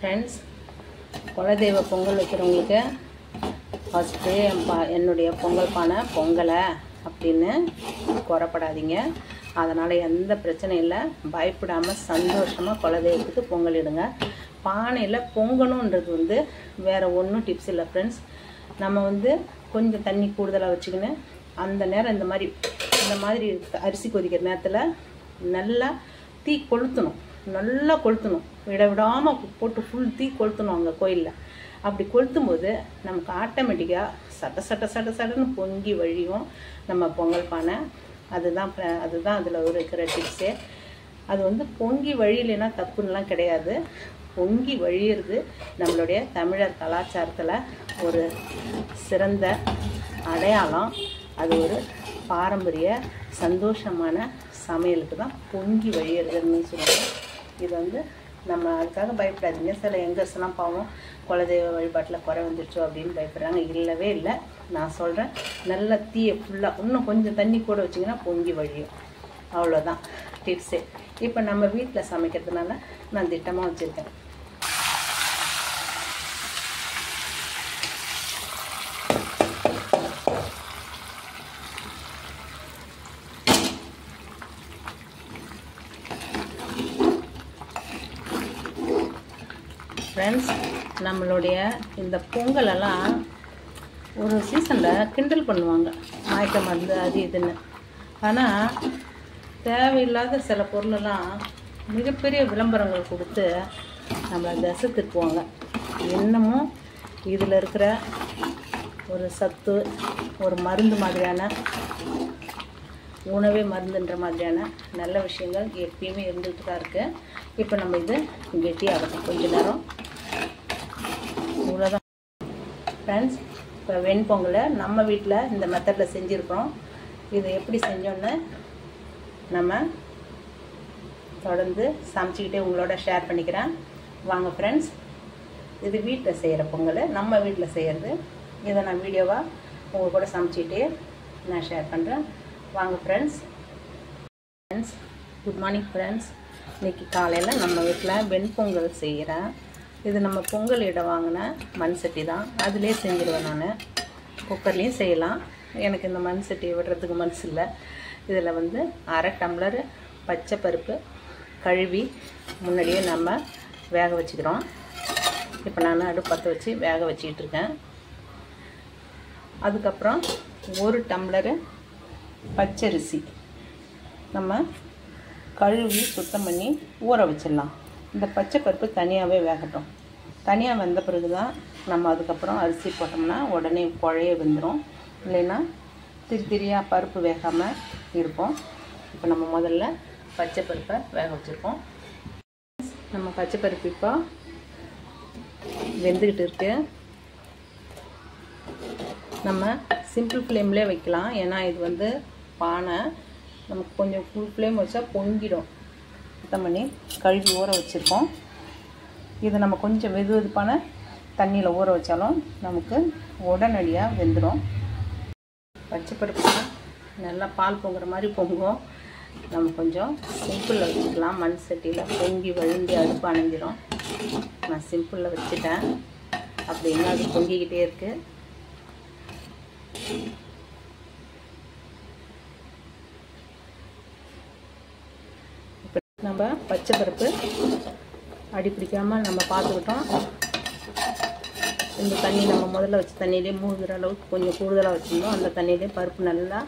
Friends, குலதெய்வ Pongal வைக்கிறவங்களுக்கு first என்னுடைய பொங்கல் பானை பொங்கலை அப்படின்னு குறப்படாதீங்க. அதனால் எந்த பிரச்சனையும் இல்லை. பயப்படாமல் சந்தோஷமாக குலதெய்வத்துக்கு பொங்கல் இடுங்க. பானையில் பொங்கணுன்றது வேறு ஒன்றும் டிப்ஸ் இல்லை ஃப்ரெண்ட்ஸ். நம்ம கொஞ்சம் தண்ணி கூடுதலாக வச்சுக்கின்னு அந்த நேரம் இந்த மாதிரி அரிசி கொதிக்கிற நேரத்தில் நல்லா தீ கொளுத்தணும். நல்லா கொளுத்தணும், விடாமல் போட்டு ஃபுல் தீ கொளுத்தணும் அங்கே கோயிலில். அப்படி கொளுத்தும் போது நமக்கு ஆட்டோமேட்டிக்காக சட்டன்னு பொங்கி வழியும் நம்ம பொங்கல் பானை. அதுதான் அதில் இருக்கிற டிப்ஸே. அது பொங்கி வழியிலனா தப்புன்னெலாம் கிடையாது. பொங்கி வழியிறது நம்மளுடைய தமிழர் கலாச்சாரத்தில் ஒரு சிறந்த அடையாளம். அது ஒரு பாரம்பரிய சந்தோஷமான சமையலுக்கு தான் பொங்கி வழியிறதுன்னு சொல்லுவோம். இது நம்ம அதுக்காக பயப்படாதீங்க. சில எங்கர்ஸ்லாம் பாவம் குலதெய்வ வழிபாட்டில் குறை வந்துடுச்சோ அப்படின்னு பயப்படுறாங்க. இல்லவே இல்லை. நான் சொல்கிறேன், நல்ல தீயை ஃபுல்லாக இன்னும் கொஞ்சம் தண்ணி கூட வச்சிங்கன்னா பொங்கி வழியும். அவ்வளோதான் டிப்ஸே. இப்போ நம்ம வீட்டில் சமைக்கிறதுனால நான் திட்டமாக வச்சுருக்கேன். ஃப்ரெண்ட்ஸ், நம்மளுடைய இந்த பொங்கலெல்லாம் ஒரு சீசனில் கிண்டல் பண்ணுவாங்க, மயக்க மருந்து அது இதுன்னு. ஆனால் தேவையில்லாத சில பொருளெல்லாம் மிகப்பெரிய விளம்பரங்கள் கொடுத்து நம்மளை தசை திருப்புவாங்க. இன்னமும் இதில் இருக்கிற ஒரு சத்து, ஒரு மருந்து மாதிரியான உணவே மருந்துன்ற மாதிரியான நல்ல விஷயங்கள் எப்பயுமே இருந்துகிட்டு தான் இருக்குது. இப்போ நம்ம இது கெட்டியாகட்டும் கொஞ்ச நேரம். இவ்வளோதான் ஃப்ரெண்ட்ஸ். இப்போ வெண்பொங்கலை நம்ம வீட்டில் இந்த மெத்தடில் செஞ்சுருக்கிறோம். இது எப்படி செஞ்சோன்னு நம்ம தொடர்ந்து சமைச்சிக்கிட்டே உங்களோட ஷேர் பண்ணிக்கிறேன். வாங்க ஃப்ரெண்ட்ஸ், இது வீட்டில் செய்கிற பொங்கல், நம்ம வீட்டில் செய்கிறது. இதை நான் வீடியோவாக உங்கள் கூட சமைச்சிக்கிட்டே நான் ஷேர் பண்ணுறேன். வாங்க ஃப்ரெண்ட்ஸ். Good morning friends. இன்றைக்கி காலையில் நம்ம வீட்டில் வெண்பொங்கல் செய்கிறேன். இது நம்ம பொங்கல் இட வாங்கின மண் சட்டி தான். அதிலே செஞ்சிடுவேன் நான். குக்கர்லேயும் செய்யலாம். எனக்கு இந்த மண் சட்டியை விடுறதுக்கு மனசு இல்லை. இதில் 1/2 டம்ளர் பச்சை பருப்பு கழுவி முன்னாடியே நம்ம வேக வச்சுக்கிறோம். இப்போ நான் அடுப்பு பற்ற வச்சு வேக வச்சுக்கிட்டு இருக்கேன். அதுக்கப்புறம் 1 டம்ளரு பச்சரிசி நம்ம கழுவி சுத்தம் பண்ணி ஊற வச்சிடலாம். இந்த பச்சை பருப்பு தனியாகவே வேகட்டும். தனியாக வெந்த பிறகு தான் நம்ம அதுக்கப்புறம் அரிசி போட்டோம்னா உடனே குழைய வெந்துடும். இல்லைன்னா திரியாக பருப்பு வேகாமல் இருப்போம். இப்போ நம்ம முதல்ல பச்சை பருப்பை வேக வச்சுருக்கோம். நம்ம பச்சை பருப்பு இப்போ வெந்துக்கிட்டு இருக்கு. நம்ம சிம்பிள் ஃப்ளேம்லேயே வைக்கலாம். ஏன்னா இது பானை நமக்கு கொஞ்சம் ஃபுல் ஃப்ளேம் வச்சா பொங்கிடும். சுத்தம் பண்ணி கழுவி ஊற வச்சுருக்கோம். இது நம்ம கொஞ்சம் வெதுவெதுப்பான தண்ணியில் ஊற வச்சாலும் நமக்கு உடனடியாக வெந்துடும். பச்சை பருப்பு நல்லா பால் பொங்குற மாதிரி பொங்கும். நம்ம கொஞ்சம் சிம்பிளில் வச்சுக்கலாம். மண் சட்டியில் பொங்கி வழுந்தி அடுப்பு அணைஞ்சிடும். நான் சிம்பிளில் வச்சுட்டேன். அப்படின்னா அது பொங்கிக்கிட்டே இருக்குது. இப்போ நம்ம பச்சை பருப்பு அடி பிடிக்காமல் நம்ம பார்த்துக்கிட்டோம். இந்த தண்ணி நம்ம முதல்ல வச்ச தண்ணியிலே மூழ்கிற அளவுக்கு கொஞ்சம் கூடுதலாக வச்சுருந்தோம். அந்த தண்ணியிலே பருப்பு நல்லா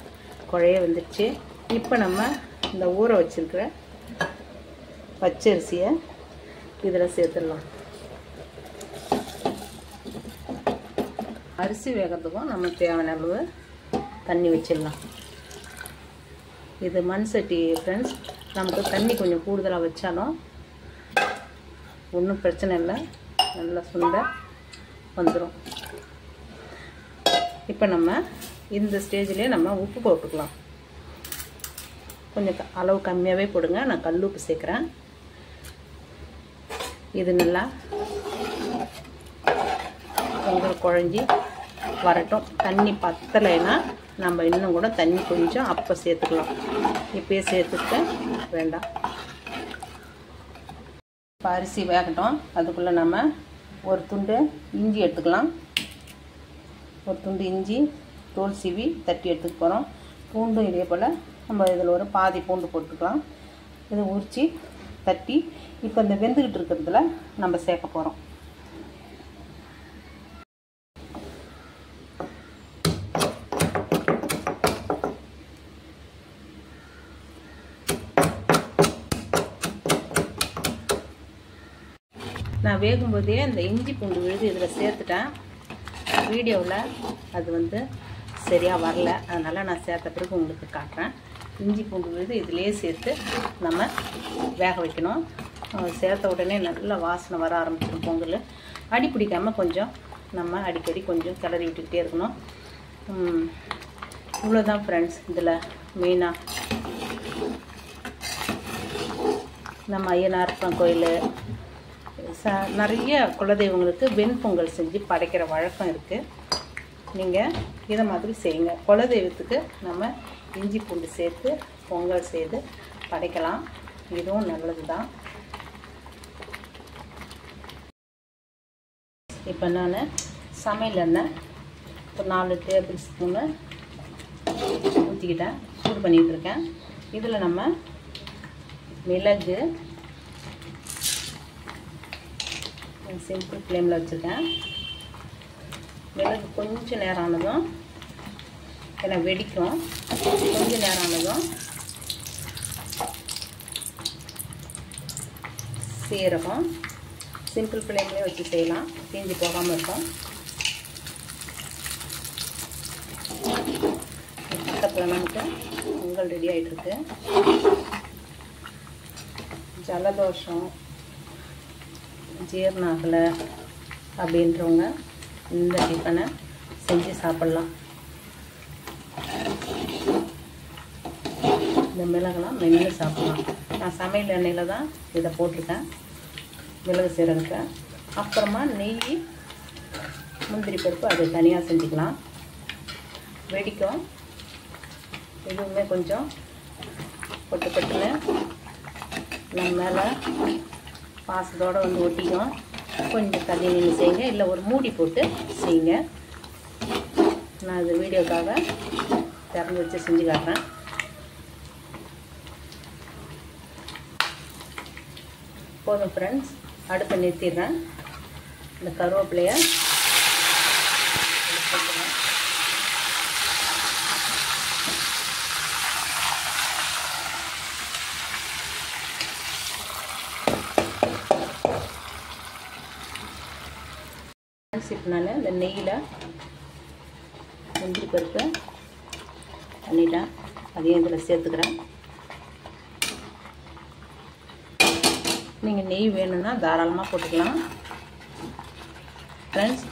குழைய வந்துடுச்சு. இப்போ நம்ம இந்த ஊற வச்சுருக்கிற பச்சரிசியை இதில் சேர்த்துடலாம். அரிசி வேகிறதுக்கும் நம்ம தேவையான அளவு தண்ணி வச்சிடலாம். இது மண் சட்டி ஃப்ரெண்ட்ஸ். நமக்கு தண்ணி கொஞ்சம் கூடுதலாக வச்சாலும் ஒன்றும் பிரச்சனை இல்லை. நல்லா சுண்ட வந்துடும். இப்போ நம்ம இந்த ஸ்டேஜ்லேயே நம்ம உப்பு போட்டுக்கலாம். கொஞ்சம் அளவு கம்மியாகவே போடுங்க. நான் கல் உப்பு சேர்க்குறேன். இது நல்லா பொங்கல் குழஞ்சி வரட்டும். தண்ணி பத்தலைன்னா நம்ம இன்னும் கூட தண்ணி கொஞ்சம் அப்போ சேர்த்துக்கலாம். இப்போயே சேர்த்துக்க வேண்டாம். அரிசி வேகட்டும். அதுக்குள்ளே நம்ம ஒரு துண்டு இஞ்சி எடுத்துக்கலாம். ஒரு துண்டு இஞ்சி தோல் சீவி தட்டி எடுத்துக்க போகிறோம். பூண்டும் இதே போல் நம்ம இதில் ஒரு பாதி பூண்டு போட்டுக்கலாம். இதை உரித்து தட்டி இப்போ இந்த வெந்துக்கிட்டு இருக்கிறதுல நம்ம சேர்க்க போகிறோம். நான் வேகும்போதே இந்த இஞ்சி பூண்டு விழுது இதில் சேர்த்துட்டேன். வீடியோவில் அது சரியாக வரல, அதனால் நான் சேர்த்த பிறகு உங்களுக்கு காட்டுறேன். இஞ்சி பூண்டு விழுது இதிலே சேர்த்து நம்ம வேக வைக்கணும். சேர்த்த உடனே நல்லா வாசனை வர ஆரம்பிச்சிடும். பொங்கல் அடி பிடிக்காமல் கொஞ்சம் நம்ம அடிக்கடி கொஞ்சம் கிளறி விட்டுக்கிட்டே இருக்கணும். இவ்வளோதான் ஃப்ரெண்ட்ஸ். இதில் மெயினாக நம்ம ஐயனார்ப்பன் கோயில் நிறைய குலதெய்வங்களுக்கு வெண்பொங்கல் செஞ்சு படைக்கிற வழக்கம் இருக்குது. நீங்கள் இதை மாதிரி செய்யுங்க. குலதெய்வத்துக்கு நம்ம இஞ்சி பூண்டு சேர்த்து பொங்கல் செய்து படைக்கலாம். இதுவும் நல்லது தான். இப்போ நான் சமையல் எண்ணெய் ஒரு 4 டேபிள் ஸ்பூனு ஊற்றிக்கிட்டேன், சூடு பண்ணிகிட்டு இருக்கேன். இதில் நம்ம மிளகு சிம்பிள் ஃப்ளேமில் வச்சுருக்கேன். மிளகு கொஞ்சம் நேரம் ஆனதும் ஏன்னா வெடிக்கும். கொஞ்சம் நேரம் ஆனதும் சீரகம் சிம்பிள் ஃப்ளேம்லேயே வச்சு செய்யலாம், தீஞ்சு போகாமல் இருக்கும். பக்கத்தில் நமக்கு பொங்கல் ரெடி ஆகிட்டுருக்கு. ஜலதோஷம் ஜீரணம் ஆகலை அப்படின்றவங்க இந்த டிஃபனை செஞ்சு சாப்பிட்லாம். இந்த மிளகெல்லாம் மென்று சாப்பிட்லாம். நான் சமையல் எண்ணெயில் தான் இதை போட்டிருக்கேன், மிளகு சீரகத்தை. அப்புறமா நெய் முந்திரி பருப்பு அதை தனியாக செஞ்சுக்கலாம். வெடிக்கும். எதுவுமே கொஞ்சம் பொட்டு பொட்டுன்னு நம்ம மேலே பாசத்தோடு ஒட்டிக்கும். கொஞ்சம் தண்ணி நின்று செய்யுங்க, இல்லை ஒரு மூடி போட்டு செய்யுங்க. நான் இது வீடியோக்காக திறந்து வச்சு செஞ்சு காட்டுறேன். போதும் ஃப்ரெண்ட்ஸ், அடுப்பை நிறுத்திடுறேன். இந்த கருவேப்பிலையை போட்டுறேன். இப்போ நான் இந்த நெய்யில் முந்திரி பருப்பு பண்ணிட்டேன், அதையும் இதில் சேர்த்துக்கிறேன். நீங்கள் நெய் வேணும்னா தாராளமாக போட்டுக்கலாம். ஃப்ரெண்ட்ஸ்,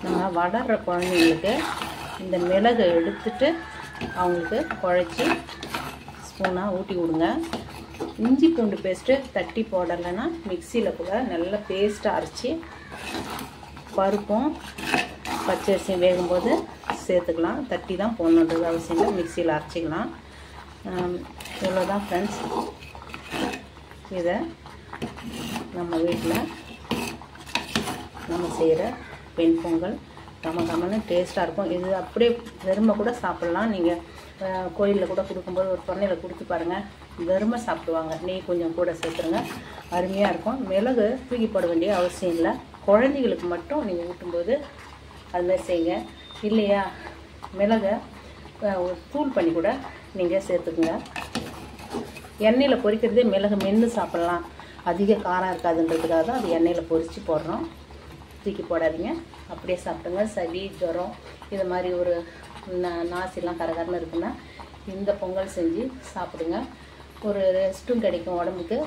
நம்ம வளர்கிற குழந்தைங்களுக்கு இந்த மிளகை எடுத்துட்டு அவங்களுக்கு குழச்சி ஸ்பூனாக ஊட்டி விடுங்க. இஞ்சி பூண்டு பேஸ்ட்டு தட்டி போடலைன்னா மிக்சியில் கூட நல்லா பேஸ்ட்டாக அரைச்சி பருப்பும் பச்சரிசியும் வேகும்போது சேர்த்துக்கலாம். தட்டி தான் போடணுன்றது அவசியம் இல்லை, மிக்சியில் அரைச்சிக்கலாம். இவ்வளோதான் ஃப்ரெண்ட்ஸ். இதை நம்ம வீட்டில் நம்ம செய்கிற வெண்பொங்கல் கமன்னு டேஸ்ட்டாக இருக்கும். இது அப்படியே வெறுமை கூட சாப்பிட்லாம். நீங்கள் கோயிலில் கூட கொடுக்கும்போது ஒரு தொன்னையில் கொடுத்து பாருங்கள், வெறுமை சாப்பிடுவாங்க. நெய் கொஞ்சம் கூட சேர்த்துருங்க, அருமையாக இருக்கும். மிளகு தூக்கி போட வேண்டிய அவசியம் இல்லை. குழந்தைகளுக்கு மட்டும் நீங்கள் ஊட்டும்போது அதுமாதிரி செய்யுங்க. இல்லையா, மிளகை ஒரு தூள் பண்ணி கூட நீங்கள் சேர்த்துக்குங்க. எண்ணெயில் பொரிக்கிறதே மிளகு மென்று சாப்பிட்லாம், அதிக காரம் இருக்காதுன்றதுக்காக தான் அது எண்ணெயில் பொரித்து போடுறோம். தூக்கி போடாதீங்க, அப்படியே சாப்பிடுங்க. சளி ஜுரம் இது மாதிரி ஒரு நாசிலாம் கரகரன்னு இருக்குன்னா இந்த பொங்கல் செஞ்சு சாப்பிடுங்க. ஒரு ரெஸ்ட்டும் கிடைக்கும் உடம்புக்கு,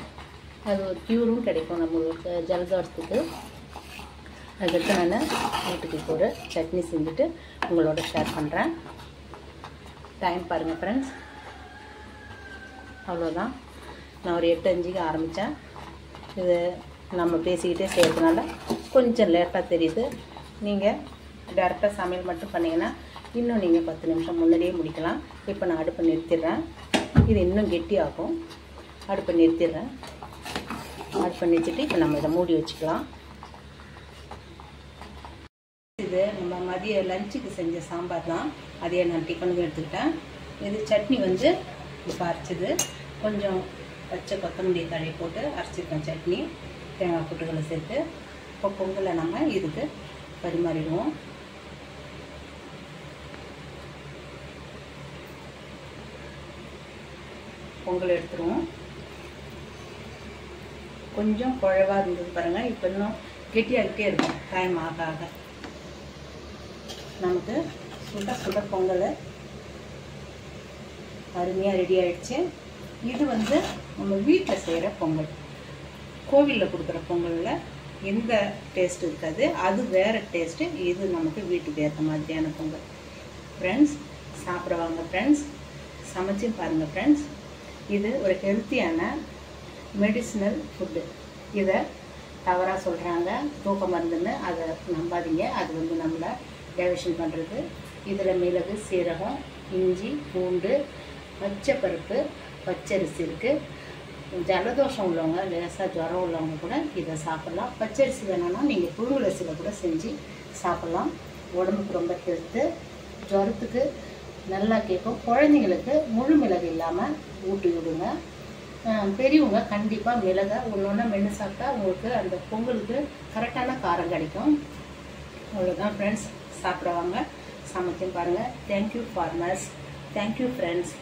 அது ஒரு க்யூரும் கிடைக்கும் நம்மளுக்கு ஜலதோஷத்துக்கு. அதுக்கடுத்து நான் வீட்டுக்கு ஒரு சட்னி செஞ்சுட்டு உங்களோட ஷேர் பண்ணுறேன். டைம் பாருங்கள் ஃப்ரெண்ட்ஸ், அவ்வளோதான். நான் ஒரு 8:05க்கு ஆரம்பித்தேன். இது நம்ம பேசிக்கிட்டே செய்கிறதுனால கொஞ்சம் லேட்டாக தெரியுது. நீங்கள் டேரெக்டாக சமையல் மட்டும் பண்ணிங்கன்னா இன்னும் நீங்கள் 10 நிமிஷம் முன்னாடியே முடிக்கலாம். இப்போ நான் அடுப்பை நிறுத்திடுறேன். இது இன்னும் கெட்டியாகும். அடுப்பை நிறுத்திடுறேன். ஆட் பண்ணி வச்சுட்டு இப்போ நம்ம இதை மூடி வச்சுக்கலாம். இது நம்ம மதிய லஞ்சுக்கு செஞ்ச சாம்பார் தான், அதையே நான் டிஃபனுக்கு எடுத்துக்கிட்டேன். இது சட்னி வந்து இப்போ அரைச்சிது, கொஞ்சம் பச்சை கொத்தமல்லி தழை போட்டு அரைச்சிருக்கேன் சட்னி, தேங்காய் பொட்டுகளை சேர்த்து. இப்போ பொங்கலை நம்ம இதுக்கு பரிமாறிடுவோம். பொங்கல் எடுத்துருவோம். கொஞ்சம் குழவாக இருந்தது பாருங்கள், இப்போ இன்னும் கெட்டியாகிட்டே இருக்கும் டைம் ஆக ஆக. நமக்கு சுட சுட பொங்கல் அருமையாக ரெடி ஆகிடுச்சு. இது வந்து நம்ம வீட்டில் செய்கிற பொங்கல். கோவிலில் கொடுக்குற பொங்கலில் எந்த டேஸ்ட் இருக்காது, அது வேறு டேஸ்ட்டு. இது நமக்கு வீட்டுக்கு ஏற்ற மாதிரியான பொங்கல். ஃப்ரெண்ட்ஸ் சாப்பிடுவாங்க, ஃப்ரெண்ட்ஸ் சமைச்சு பாருங்கள் ஃப்ரெண்ட்ஸ். இது ஒரு ஹெல்த்தியான மெடிசினல் ஃபுட்டு. இதை தவறாக சொல்கிறாங்க தூக்க மருந்துன்னு, அதை நம்பாதீங்க. அது வந்து நம்மளை டைவர்ஷன் பண்ணுறது. இதில் மிளகு, சீரகம், இஞ்சி, பூண்டு, பச்சைப்பருப்பு, பச்சரிசி இருக்குது. ஜலதோஷம் உள்ளவங்க, லேசாக ஜுரம் உள்ளவங்க கூட இதை சாப்பிட்லாம். பச்சரிசி வேணும்னா நீங்கள் புழுங்கலரிசியில் கூட செஞ்சு சாப்பிட்லாம். உடம்புக்கு ரொம்ப ஹெல்த்து, ஜுரத்துக்கு நல்லா கேட்கும். குழந்தைங்களுக்கு முழு மிளகு இல்லாமல் ஊட்டி விடுங்க. பெரியவங்க கண்டிப்பாக மிளகை ஒன்று மென்று சாப்பிட்டா உங்களுக்கு அந்த பொங்கலுக்கு கரெக்டான காரம் கிடைக்கும். அவ்வளோதான் ஃப்ரெண்ட்ஸ், சாப்பிடுவாங்க, சமைக்கும் பாருங்கள். Thank you farmers, thank you friends.